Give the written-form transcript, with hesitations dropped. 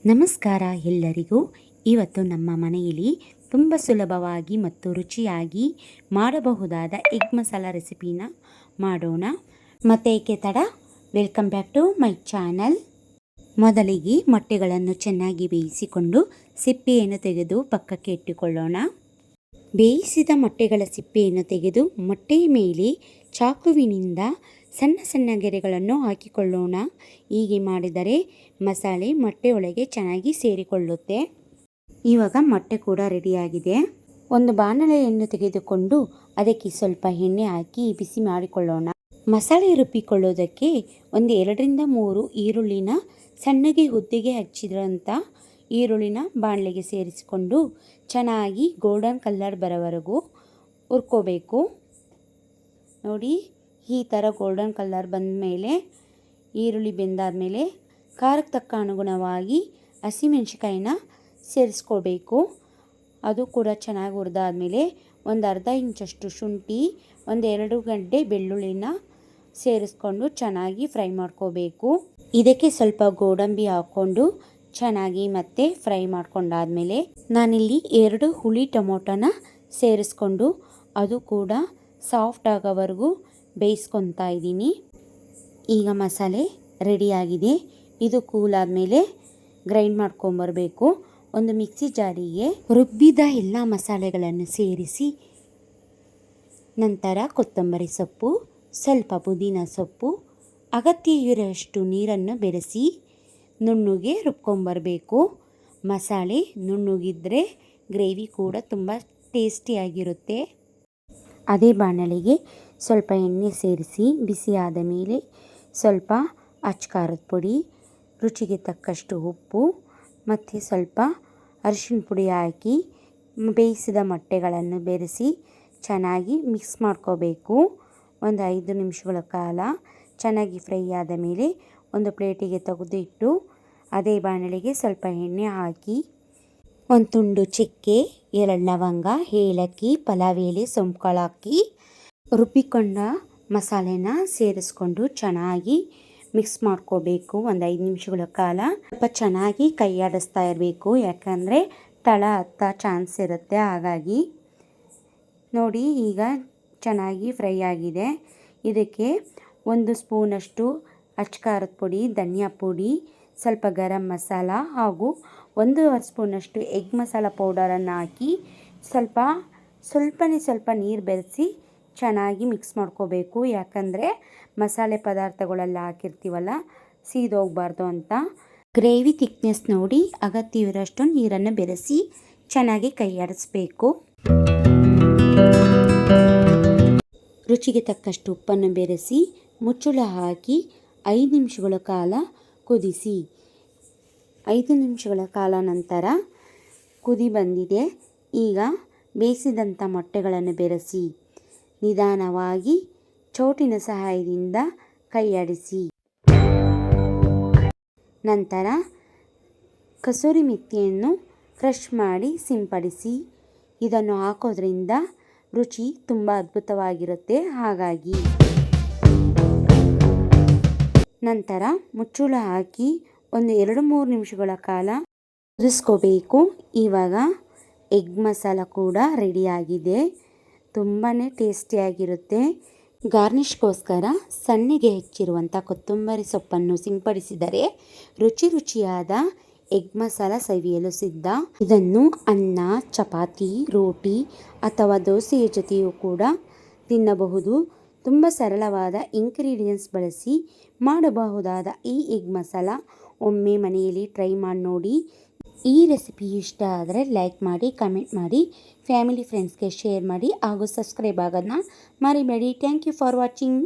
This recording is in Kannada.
ನಮಸ್ಕಾರ ಎಲ್ಲರಿಗೂ. ಇವತ್ತು ನಮ್ಮ ಮನೆಯಲ್ಲಿ ತುಂಬ ಸುಲಭವಾಗಿ ಮತ್ತು ರುಚಿಯಾಗಿ ಮಾಡಬಹುದಾದ ಎಗ್ ಮಸಾಲ ರೆಸಿಪಿನ ಮಾಡೋಣ. ಮತ್ತೇಕೆ ತಡ, welcome back to my channel. ಮೊದಲಿಗೆ ಮೊಟ್ಟೆಗಳನ್ನು ಚೆನ್ನಾಗಿ ಬೇಯಿಸಿಕೊಂಡು ಸಿಪ್ಪೆಯನ್ನು ತೆಗೆದು ಪಕ್ಕಕ್ಕೆ ಇಟ್ಟುಕೊಳ್ಳೋಣ. ಬೇಯಿಸಿದ ಮೊಟ್ಟೆಗಳ ಸಿಪ್ಪೆಯನ್ನು ತೆಗೆದು ಮೊಟ್ಟೆಯ ಮೇಲೆ ಚಾಕುವಿನಿಂದ ಸಣ್ಣ ಸಣ್ಣ ಗೆರೆಗಳನ್ನು ಹಾಕಿಕೊಳ್ಳೋಣ. ಹೀಗೆ ಮಾಡಿದರೆ ಮಸಾಲೆ ಮೊಟ್ಟೆಯೊಳಗೆ ಚೆನ್ನಾಗಿ ಸೇರಿಕೊಳ್ಳುತ್ತೆ. ಇವಾಗ ಮೊಟ್ಟೆ ಕೂಡ ರೆಡಿಯಾಗಿದೆ. ಒಂದು ಬಾಣಲೆಯನ್ನು ತೆಗೆದುಕೊಂಡು ಅದಕ್ಕೆ ಸ್ವಲ್ಪ ಎಣ್ಣೆ ಹಾಕಿ ಬಿಸಿ ಮಾಡಿಕೊಳ್ಳೋಣ. ಮಸಾಲೆ ರುಬ್ಬಿಕೊಳ್ಳೋದಕ್ಕೆ ಒಂದು 2-3 ಈರುಳ್ಳಿನ ಸಣ್ಣಗೆ ಉದ್ದಗೆ ಹಚ್ಚಿದಂಥ ಈರುಳ್ಳಿನ ಬಾಣಲೆಗೆ ಸೇರಿಸಿಕೊಂಡು ಚೆನ್ನಾಗಿ ಗೋಲ್ಡನ್ ಕಲರ್ ಬರೋವರೆಗೂ ಹುರ್ಕೋಬೇಕು. ನೋಡಿ, ಈ ಥರ ಗೋಲ್ಡನ್ ಕಲರ್ ಬಂದ ಮೇಲೆ, ಈರುಳ್ಳಿ ಬೆಂದಾದಮೇಲೆ ಖಾರಕ್ಕೆ ತಕ್ಕ ಅನುಗುಣವಾಗಿ ಹಸಿಮೆಣ್ಸಿಕಾಯಿನ ಸೇರಿಸ್ಕೋಬೇಕು. ಅದು ಕೂಡ ಚೆನ್ನಾಗಿ ಹುರಿದಾದ್ಮೇಲೆ ಒಂದು ಅರ್ಧ ಇಂಚಷ್ಟು ಶುಂಠಿ, ಒಂದು 2 ಗಡ್ಡೆ ಬೆಳ್ಳುಳ್ಳಿನ ಸೇರಿಸ್ಕೊಂಡು ಚೆನ್ನಾಗಿ ಫ್ರೈ ಮಾಡ್ಕೋಬೇಕು. ಇದಕ್ಕೆ ಸ್ವಲ್ಪ ಗೋಡಂಬಿ ಹಾಕ್ಕೊಂಡು ಚೆನ್ನಾಗಿ ಮತ್ತೆ ಫ್ರೈ ಮಾಡ್ಕೊಂಡಾದ್ಮೇಲೆ ನಾನಿಲ್ಲಿ 2 ಹುಳಿ ಟೊಮೊಟೊನ ಸೇರಿಸ್ಕೊಂಡು ಅದು ಕೂಡ ಸಾಫ್ಟ್ ಆಗೋವರೆಗೂ ಬೇಯಿಸ್ಕೊತಾ ಇದ್ದೀನಿ. ಈಗ ಮಸಾಲೆ ರೆಡಿಯಾಗಿದೆ. ಇದು ಕೂಲ್ ಆದಮೇಲೆ ಗ್ರೈಂಡ್ ಮಾಡ್ಕೊಂಬರಬೇಕು. ಒಂದು ಮಿಕ್ಸಿ ಜಾರಿಗೆ ರುಬ್ಬಿದ ಎಲ್ಲ ಮಸಾಲೆಗಳನ್ನು ಸೇರಿಸಿ ನಂತರ ಕೊತ್ತಂಬರಿ ಸೊಪ್ಪು, ಸ್ವಲ್ಪ ಪುದೀನ ಸೊಪ್ಪು, ಅಗತ್ಯ ಇರೋಷ್ಟು ನೀರನ್ನು ಬೆರೆಸಿ ನುಣ್ಣಗೆ ರುಬ್ಕೊಂಬರಬೇಕು. ಮಸಾಲೆ ನುಣ್ಣಗಿದ್ದರೆ ಗ್ರೇವಿ ಕೂಡ ತುಂಬ ಟೇಸ್ಟಿಯಾಗಿರುತ್ತೆ. ಅದೇ ಬಾಣಲೆಗೆ ಸ್ವಲ್ಪ ಎಣ್ಣೆ ಸೇರಿಸಿ ಬಿಸಿ ಆದ ಮೇಲೆ ಸ್ವಲ್ಪ ಅಚ್ಕಾರದ ಪುಡಿ, ರುಚಿಗೆ ತಕ್ಕಷ್ಟು ಉಪ್ಪು ಮತ್ತು ಸ್ವಲ್ಪ ಅರಿಶಿನ ಪುಡಿ ಹಾಕಿ ಬೇಯಿಸಿದ ಮೊಟ್ಟೆಗಳನ್ನು ಬೆರೆಸಿ ಚೆನ್ನಾಗಿ ಮಿಕ್ಸ್ ಮಾಡ್ಕೋಬೇಕು. ಒಂದು 5 ನಿಮಿಷಗಳ ಕಾಲ ಚೆನ್ನಾಗಿ ಫ್ರೈ ಆದ ಮೇಲೆ ಒಂದು ಪ್ಲೇಟಿಗೆ ತೆಗೆದಿಟ್ಟು ಅದೇ ಬಾಣಲೆಗೆ ಸ್ವಲ್ಪ ಎಣ್ಣೆ ಹಾಕಿ ಒಂದು ತುಂಡು ಚಕ್ಕೆ, 2 ಲವಂಗ, ಏಲಕ್ಕಿ, ಪಲಾವ್ ಎಲೆ, ಸೋಂಪು ಕಾಳು ಹಾಕಿ ರುಬ್ಬಿಕೊಂಡ ಮಸಾಲೆನ ಸೇರಿಸ್ಕೊಂಡು ಚೆನ್ನಾಗಿ ಮಿಕ್ಸ್ ಮಾಡ್ಕೋಬೇಕು. ಒಂದು 5 ನಿಮಿಷಗಳ ಕಾಲ ಸ್ವಲ್ಪ ಚೆನ್ನಾಗಿ ಕೈ ಆಡಿಸ್ತಾ ಇರಬೇಕು, ಯಾಕಂದರೆ ತಳ ಹತ್ತೋ ಚಾನ್ಸ್ ಇರುತ್ತೆ. ಹಾಗಾಗಿ ನೋಡಿ, ಈಗ ಚೆನ್ನಾಗಿ ಫ್ರೈ ಆಗಿದೆ. ಇದಕ್ಕೆ 1 ಸ್ಪೂನಷ್ಟು ಅಚ್ಕಾರದ ಪುಡಿ, ಧನಿಯಾ ಪುಡಿ, ಸ್ವಲ್ಪ ಗರಂ ಮಸಾಲ ಹಾಗೂ 1 ಸ್ಪೂನಷ್ಟು ಎಗ್ ಮಸಾಲ ಪೌಡರನ್ನು ಹಾಕಿ ಸ್ವಲ್ಪ ನೀರು ಬೆರೆಸಿ ಚೆನ್ನಾಗಿ ಮಿಕ್ಸ್ ಮಾಡ್ಕೋಬೇಕು. ಯಾಕಂದರೆ ಮಸಾಲೆ ಪದಾರ್ಥಗಳೆಲ್ಲ ಹಾಕಿರ್ತೀವಲ್ಲ, ಸೀದೋಗಬಾರ್ದು ಅಂತ. ಗ್ರೇವಿ ಥಿಕ್ನೆಸ್ ನೋಡಿ ಅಗತ್ಯವಿರೋಷ್ಟು ನೀರನ್ನು ಬೆರೆಸಿ ಚೆನ್ನಾಗಿ ಕೈ ಆಡಿಸ್ಬೇಕು. ರುಚಿಗೆ ತಕ್ಕಷ್ಟು ಉಪ್ಪನ್ನು ಬೆರೆಸಿ ಮುಚ್ಚಳ ಹಾಕಿ 5 ನಿಮಿಷಗಳ ಕಾಲ ಕುದಿಸಿ. 5 ನಿಮಿಷಗಳ ಕಾಲ ನಂತರ ಕುದಿ ಬಂದಿದೆ. ಈಗ ಬೇಯಿಸಿದಂಥ ಮೊಟ್ಟೆಗಳನ್ನು ಬೆರೆಸಿ ನಿಧಾನವಾಗಿ ಚೋಟಿನ ಸಹಾಯದಿಂದ ಕೈಯಾಡಿಸಿ. ನಂತರ ಕಸೂರಿ ಮೆಥಿಯನ್ನು ಕ್ರಷ್ ಮಾಡಿ ಸಿಂಪಡಿಸಿ. ಇದನ್ನು ಹಾಕೋದ್ರಿಂದ ರುಚಿ ತುಂಬ ಅದ್ಭುತವಾಗಿರುತ್ತೆ. ಹಾಗಾಗಿ ನಂತರ ಮುಚ್ಚಳ ಹಾಕಿ ಒಂದು 2-3 ನಿಮಿಷಗಳ ಕಾಲ ಕುದಿಸ್ಕೋಬೇಕು. ಇವಾಗ ಎಗ್ ಮಸಾಲ ಕೂಡ ರೆಡಿಯಾಗಿದೆ. ತುಂಬಾ ಟೇಸ್ಟಿಯಾಗಿರುತ್ತೆ. ಗಾರ್ನಿಷ್ಗೋಸ್ಕರ ಸಣ್ಣಗೆ ಹೆಚ್ಚಿರುವಂಥ ಕೊತ್ತಂಬರಿ ಸೊಪ್ಪನ್ನು ಸಿಂಪಡಿಸಿದರೆ ರುಚಿಯಾದ ಎಗ್ ಮಸಾಲ ಸವಿಯಲು ಸಿದ್ಧ. ಇದನ್ನು ಅನ್ನ, ಚಪಾತಿ, ರೋಟಿ ಅಥವಾ ದೋಸೆಯ ಜೊತೆಯೂ ಕೂಡ ತಿನ್ನಬಹುದು. ತುಂಬ ಸರಳವಾದ ಇಂಗ್ರೀಡಿಯೆಂಟ್ಸ್ ಬಳಸಿ ಮಾಡಬಹುದಾದ ಈ ಎಗ್ ಮಸಾಲ ಒಮ್ಮೆ ಮನೆಯಲ್ಲಿ ಟ್ರೈ ಮಾಡಿ ನೋಡಿ. ಈ ರೆಸಿಪಿ ಇಷ್ಟ ಆದರೆ ಲೈಕ್ ಮಾಡಿ, ಕಮೆಂಟ್ ಮಾಡಿ, ಫ್ಯಾಮಿಲಿ ಫ್ರೆಂಡ್ಸ್ಗೆ ಶೇರ್ ಮಾಡಿ ಹಾಗೂ ಸಬ್ಸ್ಕ್ರೈಬ್ ಆಗೋದನ್ನ ಮರಿಬೇಡಿ. Thank you for watching.